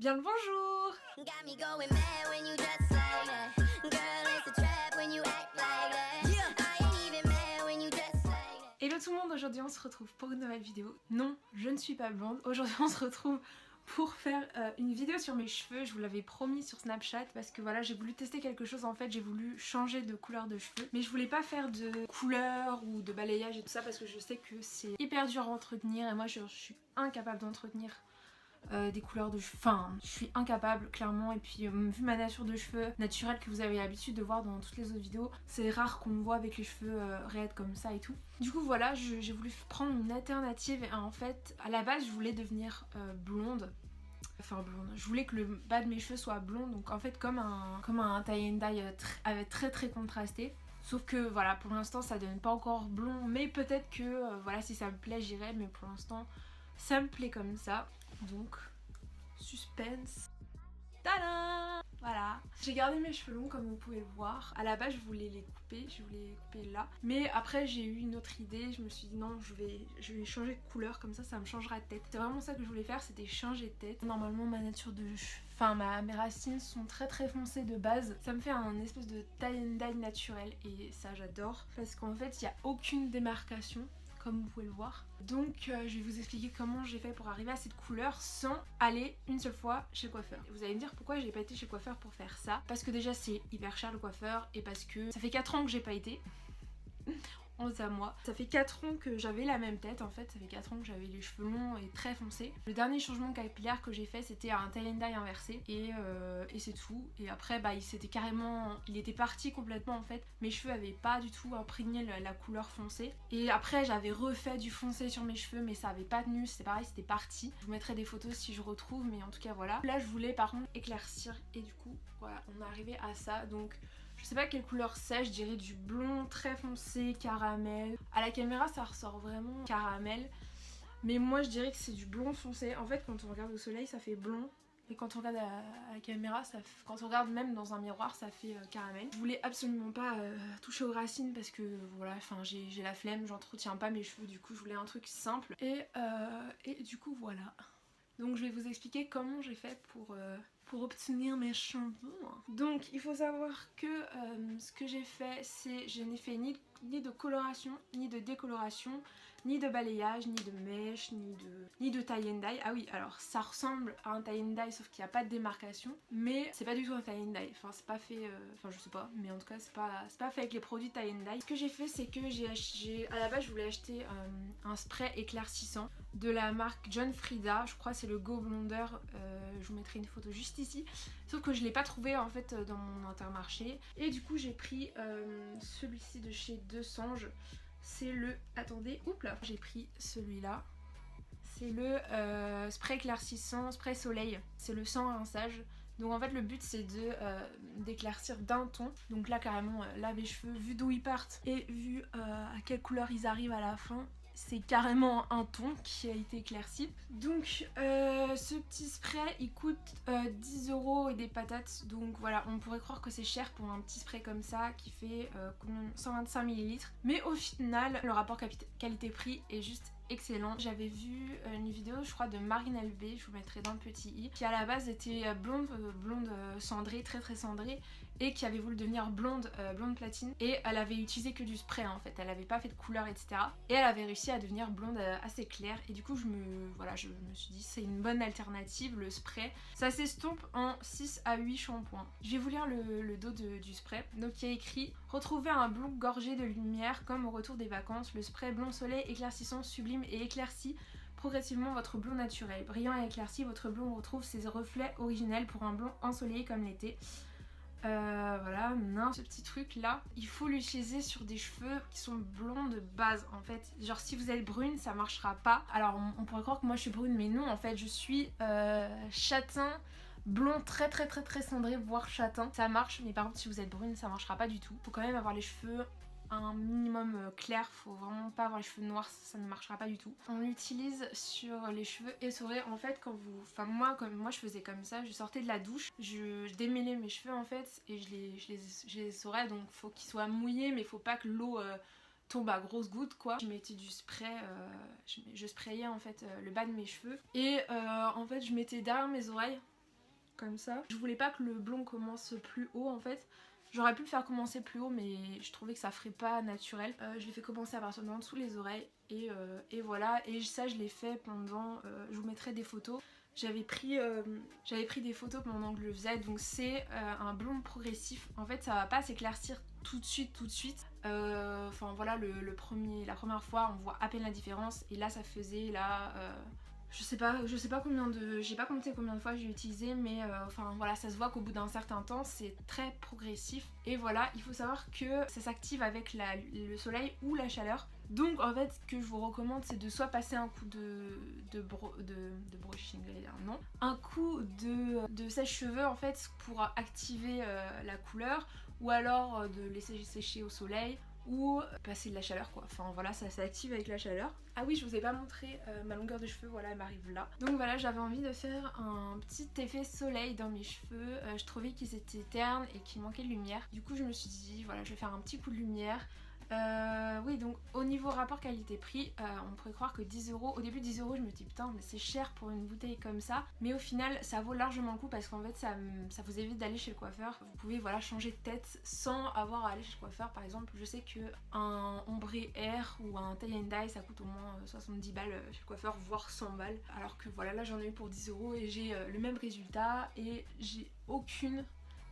Bien le bonjour. Got me going mad when you dress like that. Girl, it's a trap when you act like that. I ain't even mad when you dress like that. Hello tout le monde, aujourd'hui on se retrouve pour une nouvelle vidéo. Non, je ne suis pas blonde. Aujourd'hui on se retrouve pour faire une vidéo sur mes cheveux. Je vous l'avais promis sur Snapchat parce que voilà, j'ai voulu tester quelque chose en fait. J'ai voulu changer de couleur de cheveux. Mais je voulais pas faire de couleur ou de balayage et tout ça parce que je sais que c'est hyper dur à entretenir et moi je suis incapable d'entretenir des couleurs de cheveux, enfin je suis incapable clairement. Et puis vu ma nature de cheveux naturelle que vous avez l'habitude de voir dans toutes les autres vidéos, c'est rare qu'on me voit avec les cheveux raides comme ça et tout. Du coup voilà, j'ai voulu prendre une alternative et en fait à la base je voulais devenir blonde. Enfin blonde, je voulais que le bas de mes cheveux soit blond, donc en fait comme un tie and dye très contrasté. Sauf que voilà, pour l'instant ça donne pas encore blond, mais peut-être que voilà, si ça me plaît j'irai, mais pour l'instant ça me plaît comme ça. Donc suspense. Tadam! Voilà. J'ai gardé mes cheveux longs comme vous pouvez le voir. À la base je voulais les couper, là. Mais après j'ai eu une autre idée, je me suis dit non, je vais changer de couleur, comme ça me changera de tête. C'est vraiment ça que je voulais faire, c'était changer de tête. Normalement ma nature de cheveux, enfin mes racines sont très foncées de base. Ça me fait un espèce de tie and dye naturel et ça j'adore. Parce qu'en fait il n'y a aucune démarcation, comme vous pouvez le voir. Donc je vais vous expliquer comment j'ai fait pour arriver à cette couleur sans aller une seule fois chez le coiffeur. Et vous allez me dire pourquoi j'ai pas été chez le coiffeur pour faire ça. Parce que déjà c'est hyper cher le coiffeur et parce que ça fait 4 ans que j'ai pas été. Honte à moi. Ça fait 4 ans que j'avais la même tête en fait, ça fait 4 ans que j'avais les cheveux longs et très foncés. Le dernier changement capillaire que j'ai fait c'était un tie and dye inversé et c'est tout. Et après bah il était parti complètement en fait. Mes cheveux avaient pas du tout imprégné la couleur foncée. Et après j'avais refait du foncé sur mes cheveux mais ça avait pas tenu, c'était pareil, c'était parti. Je vous mettrai des photos si je retrouve, mais en tout cas voilà. Là je voulais par contre éclaircir et du coup voilà, on est arrivé à ça. Donc je sais pas quelle couleur c'est, je dirais du blond très foncé, caramel. À la caméra ça ressort vraiment caramel, mais moi je dirais que c'est du blond foncé. En fait quand on regarde au soleil ça fait blond, et quand on regarde à la caméra, quand on regarde même dans un miroir ça fait caramel. Je voulais absolument pas toucher aux racines parce que voilà, enfin j'ai la flemme, j'entretiens pas mes cheveux, du coup je voulais un truc simple. Et du coup voilà. Donc je vais vous expliquer comment j'ai fait pour obtenir mes cheveux. Donc il faut savoir que ce que j'ai fait, c'est je n'ai fait ni de coloration, ni de décoloration, ni de balayage, ni de mèche, ni de tie and dye. Ah oui, alors ça ressemble à un tie and dye sauf qu'il n'y a pas de démarcation, mais c'est pas du tout un tie and dye. Enfin c'est pas fait, enfin je sais pas, mais en tout cas c'est pas fait avec les produits tie and dye. Ce que j'ai fait c'est que à la base je voulais acheter un spray éclaircissant de la marque John Frieda, je crois c'est le Go Blonder, je vous mettrai une photo juste ici. Sauf que je l'ai pas trouvé en fait dans mon Intermarché. Et du coup j'ai pris celui-ci de chez Deux Sanges. C'est le... Attendez, oups là. J'ai pris celui-là. C'est le spray éclaircissant, spray soleil. C'est le sans rinçage. Donc en fait le but c'est d'éclaircir d'un ton. Donc là carrément, là mes cheveux, vu d'où ils partent et vu à quelle couleur ils arrivent à la fin, c'est carrément un ton qui a été éclairci. Donc ce petit spray il coûte 10 € et des patates. Donc voilà, on pourrait croire que c'est cher pour un petit spray comme ça qui fait 125 ml. Mais au final le rapport qualité-prix est juste excellent. J'avais vu une vidéo je crois de Marine LB, je vous mettrai dans le petit i, qui à la base était blonde cendrée, très cendrée, et qui avait voulu devenir blonde platine, et elle avait utilisé que du spray en fait, elle avait pas fait de couleur etc, et elle avait réussi à devenir blonde assez claire. Et du coup je me suis dit c'est une bonne alternative le spray, ça s'estompe en 6 à 8 shampoings. Je vais vous lire le dos du spray. Donc il y a écrit: retrouver un blond gorgé de lumière comme au retour des vacances, le spray blond soleil éclaircissant sublime et éclaircit progressivement votre blond naturel. Brillant et éclairci, votre blond retrouve ses reflets originels pour un blond ensoleillé comme l'été. Voilà, ce petit truc là, il faut l'utiliser sur des cheveux qui sont blonds de base en fait. Genre si vous êtes brune ça marchera pas. Alors on pourrait croire que moi je suis brune, mais non en fait je suis châtain, blond très cendré, voire châtain. Ça marche, mais par contre si vous êtes brune ça marchera pas du tout. Faut quand même avoir les cheveux un minimum clair, faut vraiment pas avoir les cheveux noirs, ça ne marchera pas du tout. On l'utilise sur les cheveux essorés en fait quand vous... Enfin moi je faisais comme ça, je sortais de la douche, je démêlais mes cheveux en fait et je les essorais, donc faut qu'ils soient mouillés mais faut pas que l'eau tombe à grosses gouttes quoi. Je mettais du spray, je sprayais en fait le bas de mes cheveux et en fait je mettais derrière mes oreilles comme ça. Je voulais pas que le blond commence plus haut en fait. J'aurais pu le faire commencer plus haut mais je trouvais que ça ferait pas naturel. Je l'ai fait commencer à partir d'en dessous les oreilles et voilà. Et ça je l'ai fait pendant, je vous mettrai des photos. J'avais pris des photos pendant que je le faisais, donc c'est un blond progressif. En fait ça va pas s'éclaircir tout de suite. Enfin voilà, la première fois on voit à peine la différence et là ça faisait là... Je sais pas combien de... J'ai pas compté combien de fois j'ai utilisé mais enfin voilà, ça se voit qu'au bout d'un certain temps c'est très progressif. Et voilà, il faut savoir que ça s'active avec le soleil ou la chaleur. Donc en fait ce que je vous recommande c'est de soit passer un coup de brushing, non, un coup de sèche-cheveux en fait pour activer la couleur, ou alors de laisser sécher au soleil, ou passer de la chaleur quoi. Enfin voilà, ça s'active avec la chaleur. Ah oui, je vous ai pas montré ma longueur de cheveux, voilà, elle m'arrive là. Donc voilà, j'avais envie de faire un petit effet soleil dans mes cheveux. Je trouvais qu'ils étaient ternes et qu'il manquait de lumière. Du coup je me suis dit voilà, je vais faire un petit coup de lumière. Oui, donc au niveau rapport qualité-prix, on pourrait croire que 10 €, au début 10 € je me dis putain mais c'est cher pour une bouteille comme ça, mais au final ça vaut largement le coup parce qu'en fait ça vous évite d'aller chez le coiffeur. Vous pouvez voilà changer de tête sans avoir à aller chez le coiffeur. Par exemple je sais que un ombre air ou un tie and dye ça coûte au moins 70 balles chez le coiffeur, voire 100 balles, alors que voilà là j'en ai eu pour 10 € et j'ai le même résultat et j'ai aucune,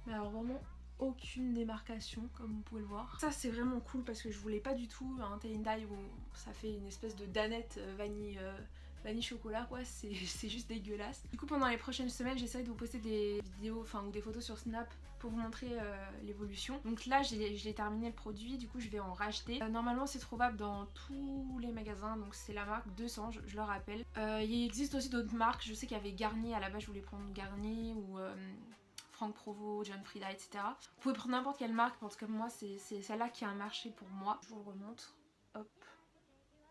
mais alors vraiment aucune démarcation comme vous pouvez le voir. Ça c'est vraiment cool parce que je voulais pas du tout un tie and dye où ça fait une espèce de danette vanille chocolat quoi, c'est juste dégueulasse. Du coup pendant les prochaines semaines j'essaie de vous poster des vidéos ou des photos sur Snap pour vous montrer l'évolution. Donc là j'ai terminé le produit, du coup je vais en racheter. Normalement c'est trouvable dans tous les magasins, donc c'est la marque 200, je le rappelle. Il existe aussi d'autres marques, je sais qu'il y avait Garnier, à la base je voulais prendre Garnier ou... Franck Provo, John Frieda, etc. Vous pouvez prendre n'importe quelle marque, parce que moi c'est celle-là qui a un marché pour moi. Je vous le remontre, hop,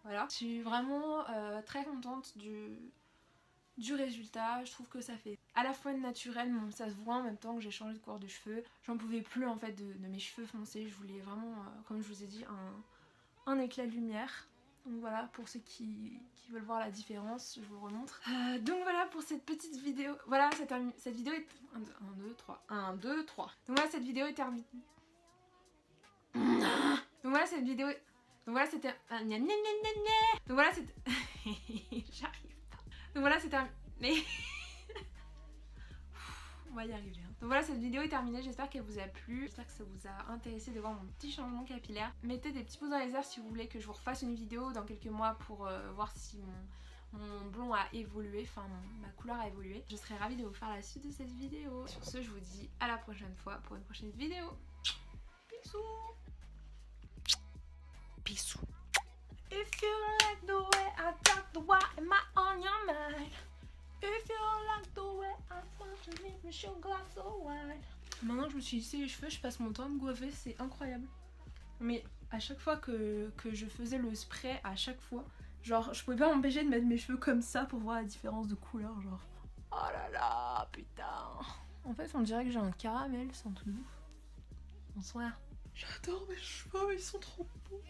voilà. Je suis vraiment très contente du résultat. Je trouve que ça fait à la fois naturel, mais ça se voit en même temps que j'ai changé de couleur de cheveux. J'en pouvais plus en fait de mes cheveux foncés, je voulais vraiment, comme je vous ai dit, un éclat de lumière. Donc voilà, pour ceux qui veulent voir la différence, je vous le remontre. Donc voilà pour cette petite vidéo. Voilà, cette vidéo est... 1, 2, 3. 1, 2, 3. Donc voilà, cette vidéo est terminée. Donc voilà, cette vidéo... Donc voilà, c'était... Donc voilà, c'était... J'arrive pas. Donc voilà, c'est terminé. On va y arriver. Donc voilà, cette vidéo est terminée, j'espère qu'elle vous a plu, j'espère que ça vous a intéressé de voir mon petit changement capillaire. Mettez des petits pouces dans les airs si vous voulez que je vous refasse une vidéo dans quelques mois pour voir si mon blond a évolué, enfin ma couleur a évolué. Je serais ravie de vous faire la suite de cette vidéo. Sur ce, je vous dis à la prochaine fois pour une prochaine vidéo. Bisous. Bisous. If you like the way I talk, the why am I on your mind? If you like the way I want to make me show glass so wide. Maintenant que je me suis lissé les cheveux, je passe mon temps à me coiffer, c'est incroyable. Mais à chaque fois que je faisais le spray, à chaque fois, genre je pouvais pas m'empêcher de mettre mes cheveux comme ça pour voir la différence de couleur, genre. Oh là là, putain. En fait on dirait que j'ai un caramel, c'est un truc ouf. Bonsoir. J'adore mes cheveux, ils sont trop beaux.